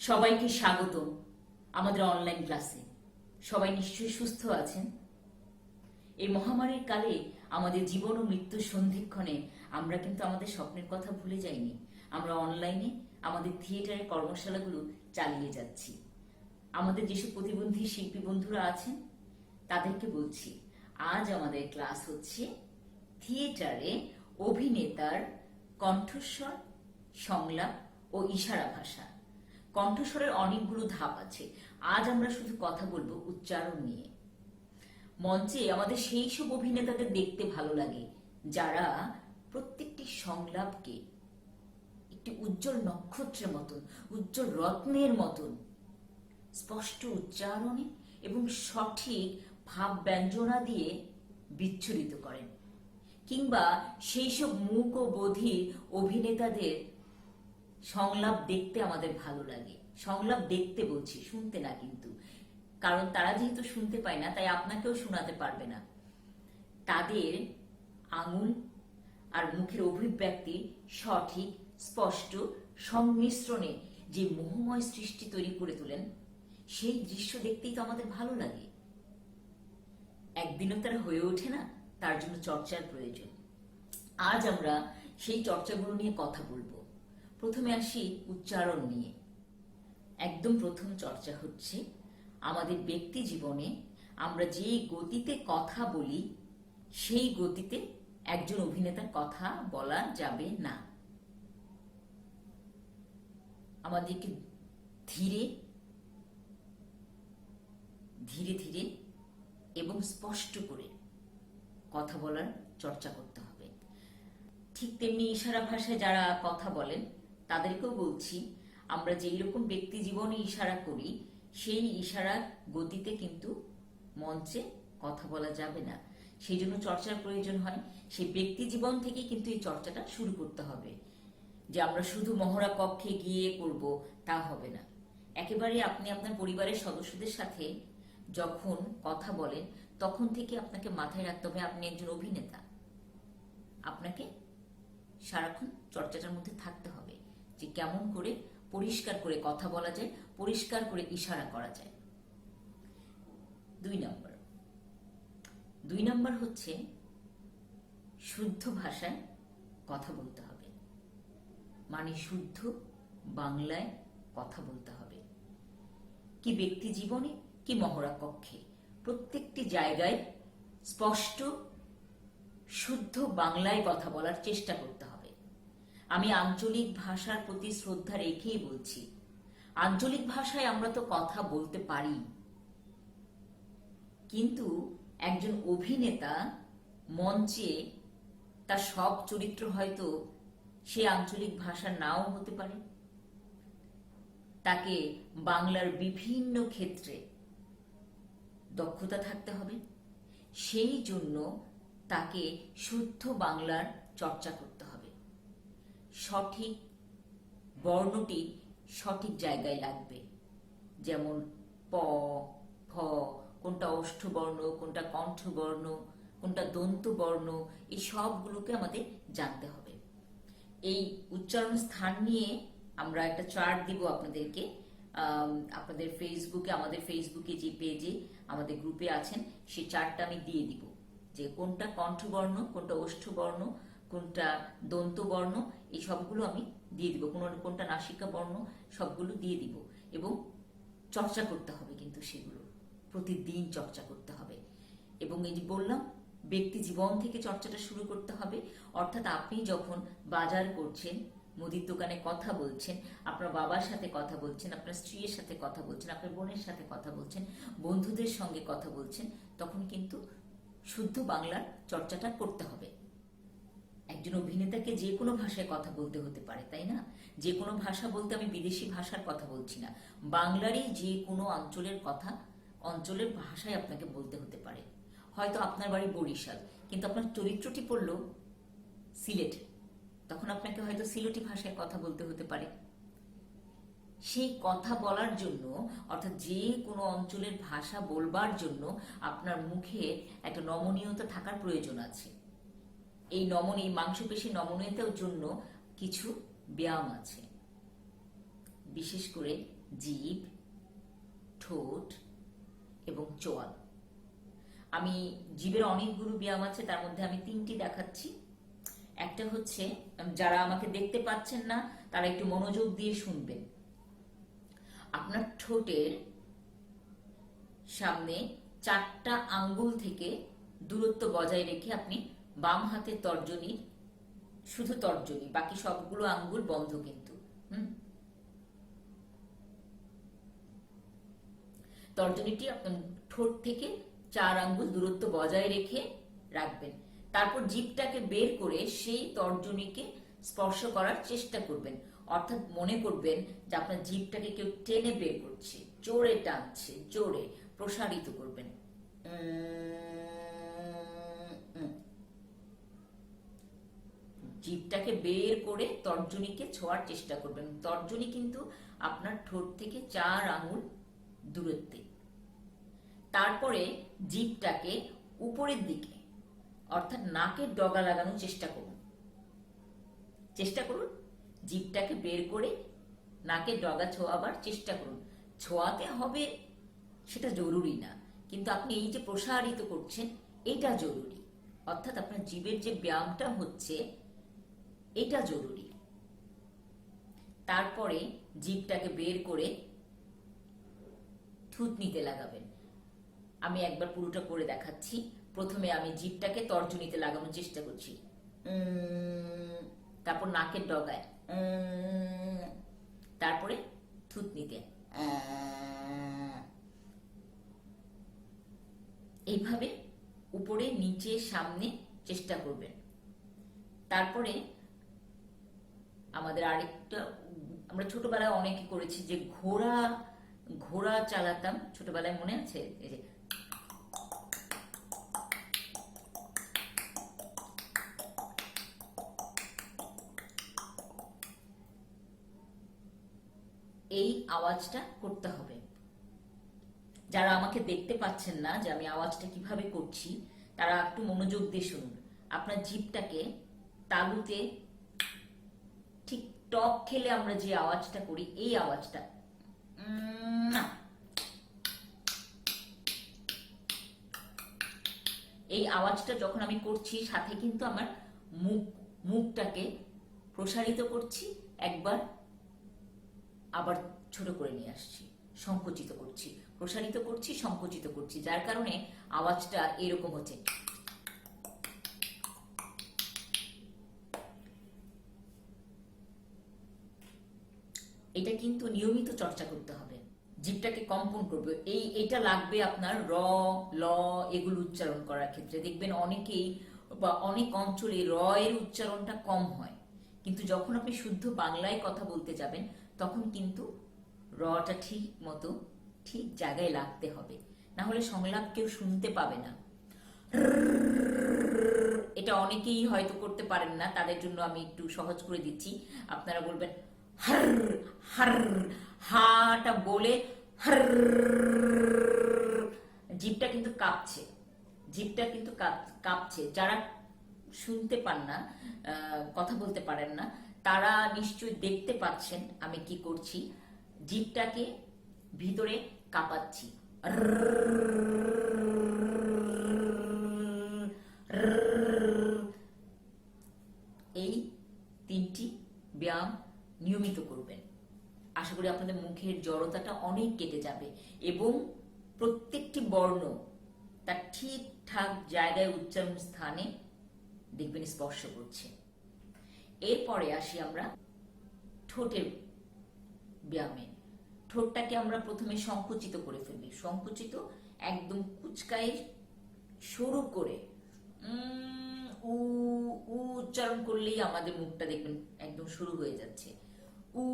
সবাইকে স্বাগতম আমাদের অনলাইন ক্লাসে। সবাই নিশ্চয়ই সুস্থ আছেন। এই মহামারীর কালে আমাদের জীবন ও মৃত্যুর সন্ধিক্ষণে আমরা কিন্তু আমাদের স্বপ্নের কথা ভুলে যাইনি। আমরা অনলাইনে আমাদের থিয়েটারের কর্মশালাগুলো চালিয়ে যাচ্ছি। আমাদের যেসব প্রতিবন্ধী শিল্পী বন্ধুরা আছেন তাদেরকে বলছি, আজ আমাদের ক্লাস হচ্ছে থিয়েটারে অভিনেতার কণ্ঠস্বর, সংলাপ ও ইশারা ভাষা। কণ্ঠস্বরের অনেকগুলো ধাপ আছে। আজ আমরা শুধু কথা বলবো উচ্চারণ নিয়ে। মঞ্চে আমাদের সেই সব অভিনেতাদের দেখতে ভালো লাগে যারা প্রত্যেকটি সংলাপকে একটি উজ্জ্বল নক্ষত্রের মতন, উজ্জ্বল রত্নের মতন স্পষ্ট উচ্চারণে এবং সঠিক ভাব ব্যঞ্জনা দিয়ে বিচ্ছুরিত করেন। কিংবা সেই সব মূক ও বধির অভিনেতাদের সংলাপ দেখতে আমাদের ভালো লাগে। সংলাপ দেখতে বলছি, শুনতে না কিন্তু, কারণ তারা যেহেতু শুনতে পায় না তাই আপনাকেও শোনাতে পারবে না। তাদের আঙুল আর মুখের অভিব্যক্তি সঠিক, স্পষ্ট সংমিশ্রণে যে মোহময় সৃষ্টি তৈরি করে তোলেন, সেই দৃশ্য দেখতেই তো আমাদের ভালো লাগে। একদিনও তারা হয়ে ওঠে না, তার জন্য চর্চার প্রয়োজন। আজ আমরা সেই চর্চাগুলো নিয়ে কথা বলবো। প্রথমে আসি উচ্চারণ নিয়ে। একদম প্রথম চর্চা হচ্ছে আমাদের ব্যক্তি জীবনে আমরা যে গতিতে কথা বলি সেই গতিতে একজন অভিনেতার কথা বলা যাবে না। আমাদেরকে ধীরে ধীরে ধীরে এবং স্পষ্ট করে কথা বলার চর্চা করতে হবে। ঠিক তেমনি ইশারা ভাষায় যারা কথা বলেন তাদেরকেও বলছি, আমরা যেই রকম ব্যক্তি জীবনে ইশারা করি সেই ইশারার গতিতে কিন্তু মঞ্চে কথা বলা যাবে না। সেই জন্য চর্চার প্রয়োজন হয়। সেই ব্যক্তি জীবন থেকে কিন্তু এই চর্চাটা শুরু করতে হবে। যে আমরা শুধু মহড়া কক্ষে গিয়ে করব তা হবে না। একেবারে আপনি আপনার পরিবারের সদস্যদের সাথে যখন কথা বলেন তখন থেকে আপনাকে মাথায় রাখতে হবে আপনি একজন অভিনেতা। আপনাকে সারাক্ষণ চর্চাটার মধ্যে থাকতে হবে যে কেমন করে পরিষ্কার করে কথা বলা যায়, পরিষ্কার করে ইশারা করা যায়। দুই নম্বর হচ্ছে শুদ্ধ ভাষায় কথা বলতে হবে। মানে শুদ্ধ বাংলায় কথা বলতে হবে। কি ব্যক্তি জীবনে কি মহড়া কক্ষে, প্রত্যেকটি জায়গায় স্পষ্ট শুদ্ধ বাংলায় কথা বলার চেষ্টা করতে হবে। আমি আঞ্চলিক ভাষার প্রতি শ্রদ্ধা রেখেই বলছি, আঞ্চলিক ভাষায় আমরা তো কথা বলতে পারি, কিন্তু একজন অভিনেতা মঞ্চে তার সব চরিত্র হয়তো সে আঞ্চলিক ভাষা নাও হতে পারে। তাকে বাংলার বিভিন্ন ক্ষেত্রে দক্ষতা থাকতে হবে। সেই জন্য তাকে শুদ্ধ বাংলার চর্চা করতে হবে। সঠিক বর্ণটি সঠিক জায়গায় লাগবে। যেমন প, ফ, কোনটা ওষ্ঠবর্ণ, কোনটা কণ্ঠবর্ণ, কোনটা দন্ত বর্ণ, এই সবগুলোকে আমাদের জানতে হবে। এই উচ্চারণ স্থান নিয়ে আমরা একটা চার্ট দিব আপনাদেরকে। আপনাদের ফেসবুকে, আমাদের ফেসবুকে যে পেজে আমাদের গ্রুপে আছেন সেই চার্টটা আমি দিয়ে দিব, যে কোনটা কণ্ঠবর্ণ, কোনটা ওষ্ঠবর্ণ, কোনটা দন্ত বর্ণ, এই সবগুলো আমি দিয়ে দিব। কোনটা নাসিকা বর্ণ, সবগুলো দিয়ে দিব। এবং চর্চা করতে হবে, কিন্তু সেগুলো প্রতিদিন চর্চা করতে হবে। এবং এই যে বললাম, ব্যক্তি জীবন থেকে চর্চাটা শুরু করতে হবে। অর্থাৎ আপনি যখন বাজার করছেন, মুদির দোকানে কথা বলছেন, আপনার বাবার সাথে কথা বলছেন, আপনার স্ত্রীর সাথে কথা বলছেন, আপনার বোনের সাথে কথা বলছেন, বন্ধুদের সঙ্গে কথা বলছেন, তখন কিন্তু শুদ্ধ বাংলার চর্চাটা করতে হবে। একজন অভিনেতাকে যে কোনো ভাষায় কথা বলতে হতে পারে, তাই না? যে কোনো ভাষা বলতে আমি বিদেশি ভাষার কথা বলছি না, বাংলারই যে কোনো অঞ্চলের কথা, অঞ্চলের ভাষায় আপনাকে বলতে হতে পারে। হয়তো আপনার বাড়ি বরিশাল, কিন্তু আপনার চরিত্রটি পড়ল সিলেট, তখন আপনাকে হয়তো সিলেটি ভাষায় কথা বলতে হতে পারে। সেই কথা বলার জন্য, অর্থাৎ যে কোনো অঞ্চলের ভাষা বলবার জন্য আপনার মুখে একটা নমনীয়তা থাকার প্রয়োজন আছে। এই মাংসপেশি নমনীয়তার জন্য কিছু ব্যায়াম আছে। বিশেষ করে জিভ, ঠোঁট এবং চোয়াল। আমি জিভের অনেকগুলো ব্যায়াম আছে, তার মধ্যে আমি 3টি দেখাচ্ছি। একটা হচ্ছে, যারা আমাকে দেখতে পাচ্ছেন না তারা একটু মনোযোগ দিয়ে শুনবেন। আপনার ঠোঁটের সামনে 4টা আঙ্গুল থেকে দূরত্ব বজায় রেখে আপনি বাম হাতের তর্জনী, শুধু তর্জনী, বাকি সবগুলো আঙ্গুল বন্ধ কিন্তু, তর্জনীটি আপনার ঠোঁট থেকে 4 আঙ্গুল দূরত্ব বজায় রেখে রাখবেন। তারপর জিভটাকে বের করে সেই তর্জনীকে স্পর্শ করার চেষ্টা করবেন। অর্থাৎ মনে করবেন যে আপনার জিভটাকে কেউ টেনে বের করছে, জোরে টানছে, জোরে প্রসারিত করবেন। জিভটাকে বের করে তর্জনীকে ছোঁয়ার চেষ্টা করবেন। তর্জনী কিন্তু আপনার ঠোঁট থেকে 4 আঙ্গুল দূরত্বে। তারপরে জিভটাকে উপরের দিকে অর্থাৎ নাকের ডগা লাগানোর চেষ্টা করুন। জিভটাকে বের করে নাকের ডগা ছোঁয়াবার চেষ্টা করুন। ছোঁয়াতে হবে সেটা জরুরি না, কিন্তু আপনি এই যে প্রসারিত করছেন এটা জরুরি। অর্থাৎ আপনার জিভের যে ব্যায়ামটা হচ্ছে এটা জরুরি। তারপরে জিভটাকে বের করে থুতনিতে লাগাবেন। আমি একবার পুরোটা করে দেখাচ্ছি। প্রথমে আমি জিভটাকে তর্জনীতে লাগানোর চেষ্টা করছি, তারপর নাকের ডগায়, তারপরে থুতনিতে, এইভাবে উপরে নিচে সামনে চেষ্টা করবেন। তারপরে আমাদের আরেকটা, আমরা ছোটবেলায় অনেকে করেছি যে ঘোড়া চালাতাম, ছোটবেলায় মনে আছে? এই যে এই আওয়াজটা করতে হবে। যারা আমাকে দেখতে পাচ্ছেন না যে আমি আওয়াজটা কিভাবে করছি, তারা একটু মনোযোগ দিয়ে শুনুন। আপনার জিভটাকে তালুতে, ঠিক টক খেলে আমরা যে আওয়াজটা করি এই আওয়াজটা, এই আওয়াজটা যখন আমি করছি সাথে কিন্তু আমার মুখটাকে প্রসারিত করছি, একবার আবার ছোট করে নিয়ে আসছি, সংকুচিত করছি, প্রসারিত করছি, সংকুচিত করছি, যার কারণে আওয়াজটা এরকম হচ্ছে। এটা কিন্তু নিয়মিত চর্চা করতে হবে। জিভটাকে কম্পন করবে, এটা লাগবে আপনার র, ল এগুলো উচ্চারণ করার ক্ষেত্রে। দেখবেন অনেকেই বা অনেক অঞ্চলে র এর উচ্চারণটা কম হয়, কিন্তু যখন আপনি শুদ্ধ বাংলায় কথা বলতে যাবেন তখন কিন্তু রটা ঠিক জায়গায় লাগতে হবে, না হলে সংলাপ কেউ শুনতে পাবে না। এটা অনেকেই হয়তো করতে পারেন না, তাদের জন্য আমি একটু সহজ করে দিচ্ছি। আপনারা বলবেন হার হার, হাটা বলে হার, জিভটা কিন্তু কাঁপছে, যারা শুনতে পান না, কথা বলতে পারেন না, তারা নিশ্চয়ই দেখতে পাচ্ছেন আমি কি করছি। জিভটাকে ভিতরে কাঁপাচ্ছি। এই 3টি ব্যায়াম নিয়মিত করবেন। আশা করি আপনাদের মুখের জড়তাটা অনেক কেটে যাবে এবং প্রত্যেকটি বর্ণ তার ঠিকঠাক জায়গায়, উচ্চারণ স্থানে দেখবেন স্পর্শ করছে। এরপরে আসি আমরা ঠোঁটের ব্যায়ামে। ঠোঁটটাকে আমরা প্রথমে সংকুচিত করে ফেলবি, সংকুচিত একদম কুচকায় সরু করে উচ্চারণ করলেই আমাদের মুখটা দেখবেন একদম শুরু হয়ে যাচ্ছে। উ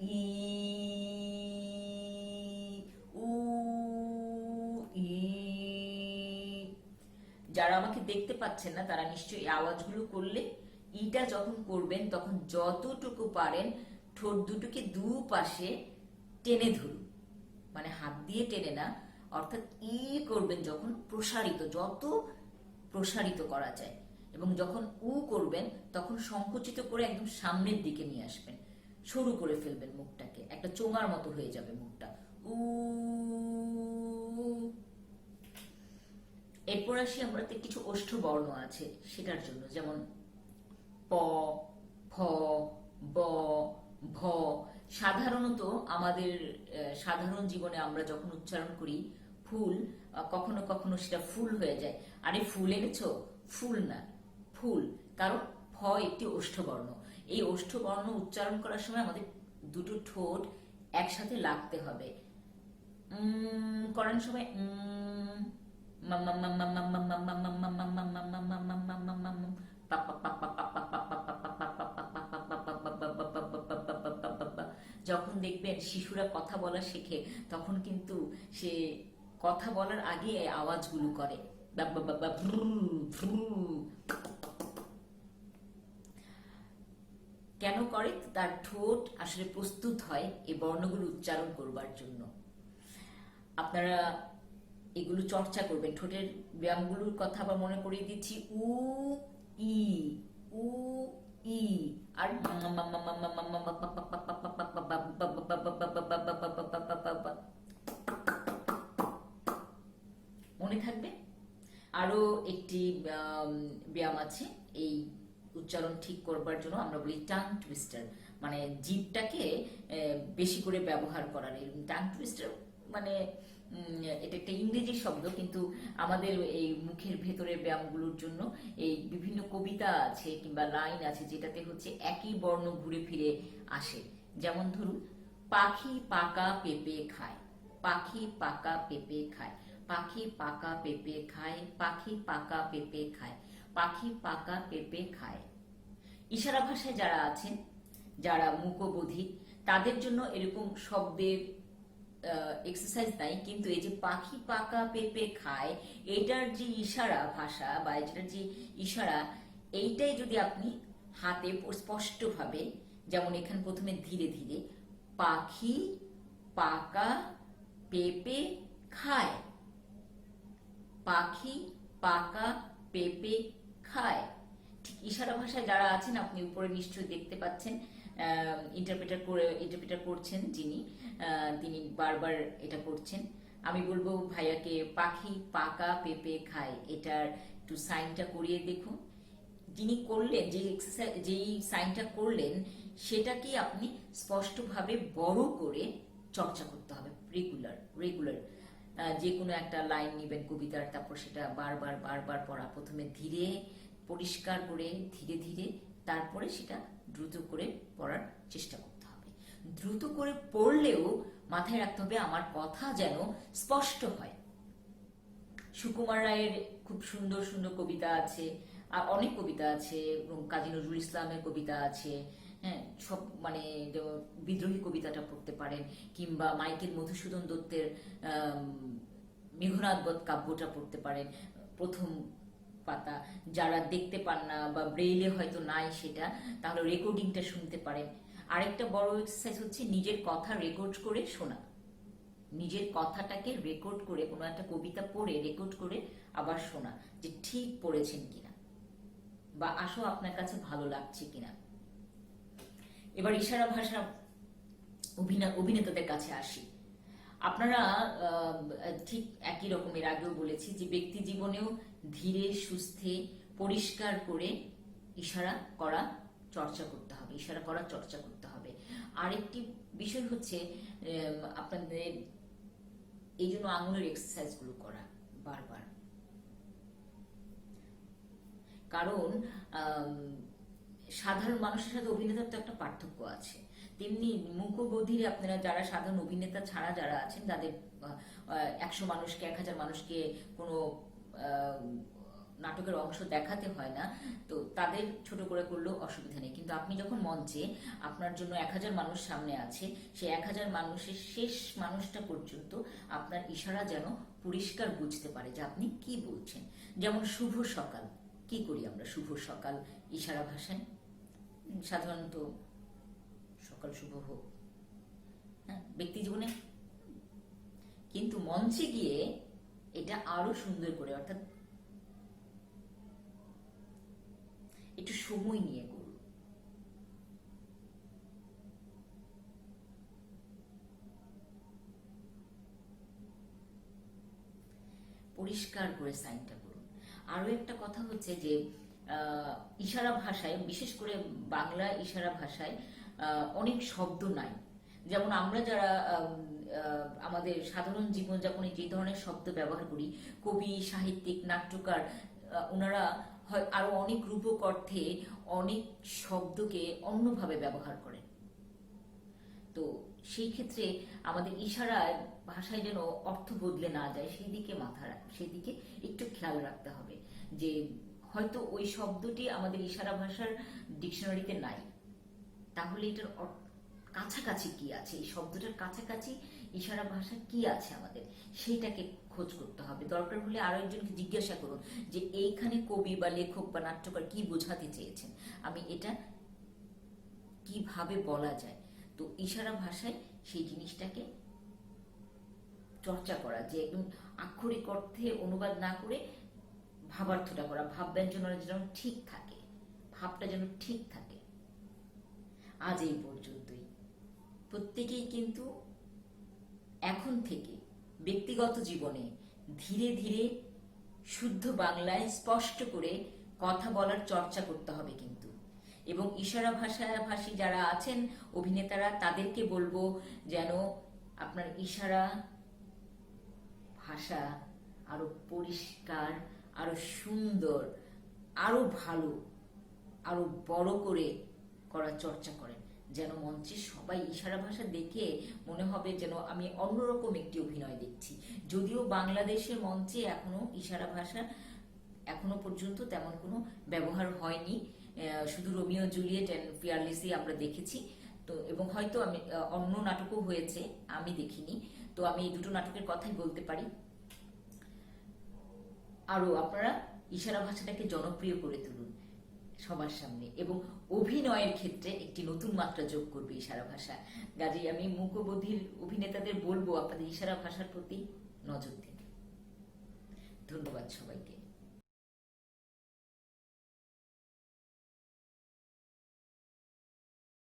ই উ ই। যারা আমাকে দেখতে পাচ্ছেন না তারা নিশ্চয়ই এই আওয়াজগুলো করলে, ইটা যখন করবেন তখন যতটুকু পারেন ঠোঁট দুটোকে দুপাশে টেনে ধরুন, মানে হাত দিয়ে টেনে না, অর্থাৎ ই করবেন যখন প্রসারিত, যত প্রসারিত করা যায় এবং যখন উ করবেন তখন সংকুচিত করে একদম সামনের দিকে নিয়ে আসবেন, সরু করে ফেলবেন মুখটাকে, একটা চোঙার মতো হয়ে যাবে মুখটা। উ। এরপর আসি আমরা কিছু ওষ্ঠ বর্ণ আছে সেটার জন্য, যেমন প, ফ, ব, ভ। সাধারণত আমাদের সাধারণ জীবনে আমরা যখন উচ্চারণ করি ফুল, কখনো কখনো সেটা ফুল হয়ে যায়। আরে ফুল এনেছো? ফুল না, ফুল। কারণ ফ একটি ওষ্ঠবর্ণ। এই ওষ্ঠবর্ণ উচ্চারণ করার সময় আমাদের দুটো ঠোঁট একসাথে লাগতে হবে। করার সময় যখন দেখবেন শিশুরা কথা বলা শেখে তখন কিন্তু সে কথা বলার আগে আওয়াজগুলো করে, কেন করে? তার ঠোঁট আসলে প্রস্তুত হয় এই বর্ণগুলো উচ্চারণ করবার জন্য। আপনারা এগুলো চর্চা করবেন। ঠোঁটের ব্যায়ামগুলোর কথা আবার মনে করিয়ে দিচ্ছি। উ, ই, উ, ই। আর মনে থাকবে। আরো একটি ব্যায়াম আছে এই উচ্চারণ ঠিক করবার জন্য, আমরা বলি টাং টুইস্টার, মানে জিভটাকে বেশি করে ব্যবহার করার। টাং টুইস্টার মানে এটা একটা ইংরেজি শব্দ, কিন্তু আমাদের এই মুখের ভেতরের ব্যায়ামগুলোর জন্য এই বিভিন্ন কবিতা আছে কিংবা লাইন আছে যেটাতে হচ্ছে একই বর্ণ ঘুরে ফিরে আসে। যেমন ধরুন, পাখি পাকা পেঁপে খায়, পাখি পাকা পেঁপে খায়, পাখি পাকা পেঁপে খায়, পাখি পাকা পেঁপে খায়, পাখি পাকা পেঁপে খায়। ইশারা ভাষায় যারা আছেন, যারা মূকবধির, তাদের জন্য এরকম শব্দের এক্সারসাইজ নাই, কিন্তু এই যে পাখি পাকা পেঁপে খায়, এটার যে ইশারা ভাষা বা এটার যে ইশারা, এইটাই যদি আপনি হাতে স্পষ্টভাবে, যেমন এখানে প্রথমে ধীরে ধীরে পাখি পাকা পেঁপে খায়, পাখি পাকা পেঁপে খায়। ঠিক ইশারা ভাষায় যারা আছেন, আপনি উপরে নিশ্চয়ই দেখতে পাচ্ছেন, ইন্টারপ্রেটার করছেন যিনি, তিনি বারবার এটা করছেন। আমি বলবো ভাইয়াকে পাখি পাকা পেঁপে খায় এটার একটু সাইনটা করিয়ে দেখুন। যিনি করলেন, যেই সাইনটা করলেন, সেটাকে আপনি স্পষ্টভাবে বড় করে চর্চা করতে হবে। রেগুলার যে কোনো একটা লাইন নেবেন কবিতার, তারপর সেটা বারবার বারবার পড়া, প্রথমে ধীরে পরিষ্কার করে ধীরে ধীরে, তারপরে সেটা দ্রুত করে পড়ার চেষ্টা করতে হবে। দ্রুত করে পড়লেও মাথায় রাখতে হবে আমার কথা যেন স্পষ্ট হয়। সুকুমার রায়ের খুব সুন্দর সুন্দর কবিতা আছে, আর অনেক কবিতা আছে, কাজী নজরুল ইসলামের কবিতা আছে। হ্যাঁ, সব মানে বিদ্রোহী কবিতাটা পড়তে পারেন, কিংবা মাইকেল মধুসূদন দত্তের মেঘনাদ বধ কাব্যটা পড়তে পারেন, প্রথম পাতা। যারা দেখতে পান না বা ব্রেইলে হয়তো নাই সেটা, তাহলে রেকর্ডিংটা শুনতে পারেন। আরেকটা বড় এক্সারসাইজ হচ্ছে নিজের কথা রেকর্ড করে শোনা। নিজের কথাটাকে রেকর্ড করে, কোনো একটা কবিতা পড়ে রেকর্ড করে আবার শোনা, যে ঠিক পড়েছেন কিনা বা আসো আপনার কাছে ভালো লাগছে কিনা। এবার ইশারা ভাষা অভিনেতাদের কাছে আসি। আপনারা ঠিক একই রকমের, আগেও বলেছি যে ব্যক্তি জীবনেও ধীরে সুস্থে পরিষ্কার করে ইশারা করা চর্চা করতে হবে, ইশারা করার চর্চা করতে হবে। আরেকটি বিষয় হচ্ছে আপনাদের এই জন্য আঙুলের এক্সারসাইজ গুলো করা বারবার, কারণ সাধারণ মানুষের সাথে অভিনেতার তো একটা পার্থক্য আছে, তেমনি মূকবধির আপনারা যারা সাধারণ অভিনেতা ছাড়া যারা আছেন, তাদের 100 মানুষকে 1000 মানুষকে কোনো নাটকের অংশ দেখাতে হয় না, তো তাদের ছোট করে করলেও অসুবিধা নেই। কিন্তু আপনি যখন মঞ্চে, আপনার জন্য 1000 মানুষ সামনে আছে, সেই 1000 মানুষের শেষ মানুষটা পর্যন্ত আপনার ইশারা যেন পরিষ্কার বুঝতে পারে যে আপনি কি বলছেন। যেমন শুভ সকাল, কি করি আমরা শুভ সকাল ইশারা ভাষায়? সাধারণত সকাল শুভ হোক, হ্যাঁ, ব্যক্তি জীবনে। কিন্তু মঞ্চে গিয়ে এটা আরো সুন্দর করে, অর্থাৎ সময় নিয়ে করুন। পরিষ্কার করে সাইনটা করুন। আরো একটা কথা হচ্ছে যে ইশারা ভাষায়, বিশেষ করে বাংলা ইশারা ভাষায় অনেক শব্দ নাই। যেমন আমরা যারা আমাদের সাধারণ জীবনযাপনে যে ধরনের শব্দ ব্যবহার করি, কবি, সাহিত্যিক, নাট্যকার ওনারা হয় আরো অনেক রূপক অর্থে অনেক শব্দকে অন্যভাবে ব্যবহার করেন। তো সেই ক্ষেত্রে আমাদের ইশারায় ভাষায় যেন অর্থ বদলে না যায় সেই দিকে একটু খেয়াল রাখতে হবে। যে হয়তো ওই শব্দটি আমাদের ইশারা ভাষার ডিকশনারিতে নাই, তাহলে এটার কাছাকাছি কি আছে, এই শব্দটার কাছাকাছি ইশারা ভাষা কি আছে আমাদের, সেইটাকে খোঁজ করতে হবে। দরকার হলে আরো একজনকে জিজ্ঞাসা করুন যে এইখানে কবি বা লেখক বা নাট্যকার কি বোঝাতে চেয়েছেন, আমি এটা কিভাবে বলা যায়। তো ইশারা ভাষায় সেই জিনিসটাকে চর্চা করা, যে একদম আক্ষরিক অর্থে অনুবাদ না করে ভাবার্থটা করা, ভাব ব্যঞ্জনা যেন ঠিক থাকে, ভাবটা যেন ঠিক থাকে। আজ এই পর্যন্তই। প্রত্যেকেই কিন্তু এখন থেকে ব্যক্তিগত জীবনে ধীরে ধীরে শুদ্ধ বাংলায় স্পষ্ট করে কথা বলার চর্চা করতে হবে কিন্তু। এবং ইশারা ভাষী যারা আছেন অভিনেতারা, তাদেরকে বলবো যেন আপনার ইশারা ভাষা আরো পরিষ্কার, আরো সুন্দর, আরো ভালো, আরো বড় করে করার চর্চা করেন, যেন মঞ্চে সবাই ইশারা ভাষা দেখে মনে হবে যেন আমি অন্যরকম একটি অভিনয় দেখছি। যদিও বাংলাদেশের মঞ্চে এখনো ইশারা ভাষা এখনো পর্যন্ত তেমন কোনো ব্যবহার হয়নি, শুধু রোমিও জুলিয়েট এন্ড ফিয়ারলেসই আমরা দেখেছি। তো এবং হয়তো আমি অন্য নাটকও হয়েছে, আমি দেখিনি। তো আমি এই দুটো নাটকের কথাই বলতে পারি। আরো আপনারা ইশারা ভাষাটাকে জনপ্রিয় করে তুলুন সবার সামনে, এবং অভিনয়ের ক্ষেত্রে একটি নতুন মাত্রা যোগ করবে ইশারা ভাষা। কাজেই আমি মূকবধির অভিনেতাদের বলবো আপনাদের ইশারা ভাষার প্রতি নজর দিন। ধন্যবাদ সবাইকে।